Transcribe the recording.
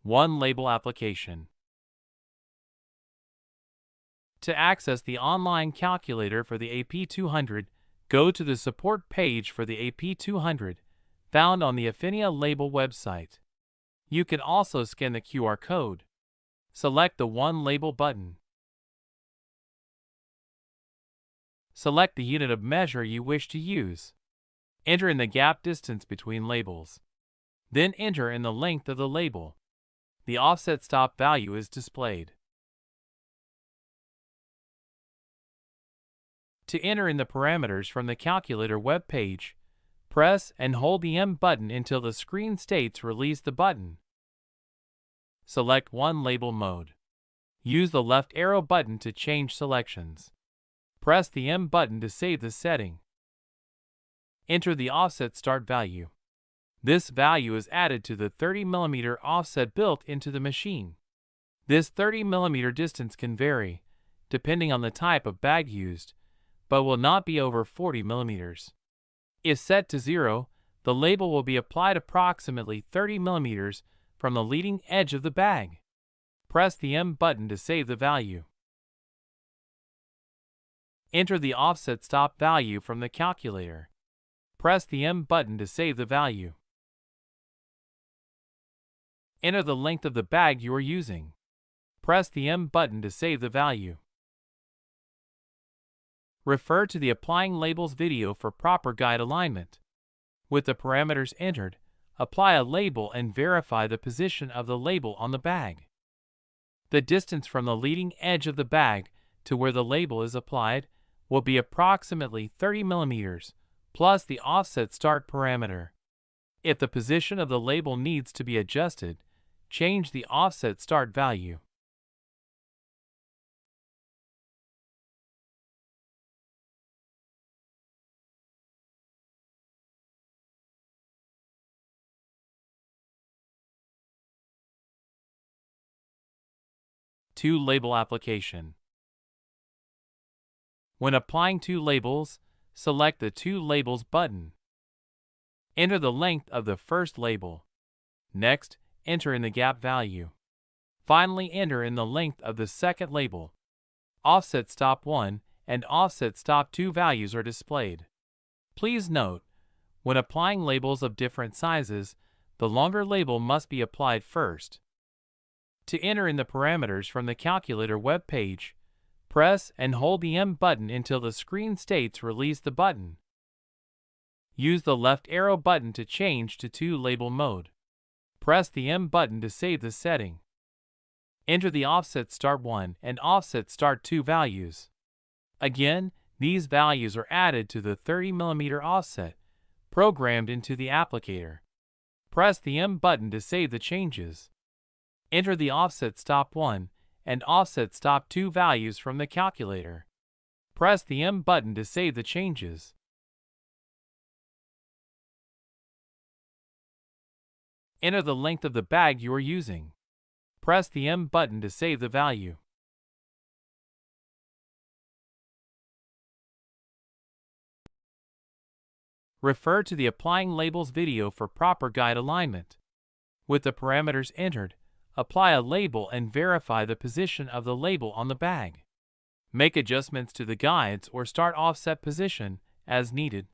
One label application. To access the online calculator for the AP200, go to the support page for the AP200, found on the Afinia label website. You can also scan the QR code. Select the One Label button. Select the unit of measure you wish to use. Enter in the gap distance between labels. Then enter in the length of the label. The offset stop value is displayed. To enter in the parameters from the calculator web page, press and hold the M button until the screen states release the button. Select One Label mode. Use the left arrow button to change selections. Press the M button to save the setting. Enter the offset start value. This value is added to the 30mm offset built into the machine. This 30mm distance can vary, depending on the type of bag used, but will not be over 40mm. If set to 0, the label will be applied approximately 30mm from the leading edge of the bag. Press the M button to save the value. Enter the offset stop value from the calculator. Press the M button to save the value. Enter the length of the bag you are using. Press the M button to save the value. Refer to the Applying Labels video for proper guide alignment. With the parameters entered, apply a label and verify the position of the label on the bag. The distance from the leading edge of the bag to where the label is applied will be approximately 30mm, plus the offset start parameter. If the position of the label needs to be adjusted, change the offset start value. Two label application. When applying two labels, select the Two Labels button. Enter the length of the first label. Next, enter in the gap value. Finally, enter in the length of the second label. Offset stop 1 and offset stop 2 values are displayed. Please note, when applying labels of different sizes, the longer label must be applied first. To enter in the parameters from the calculator web page, press and hold the M button until the screen states release the button. Use the left arrow button to change to Two Label mode. Press the M button to save the setting. Enter the offset start 1 and offset start 2 values. Again, these values are added to the 30mm offset, programmed into the applicator. Press the M button to save the changes. Enter the offset stop 1 and offset stop 2 values from the calculator. Press the M button to save the changes. Enter the length of the bag you are using. Press the M button to save the value. Refer to the Applying Labels video for proper guide alignment. With the parameters entered, apply a label and verify the position of the label on the bag. Make adjustments to the guides or start offset position as needed.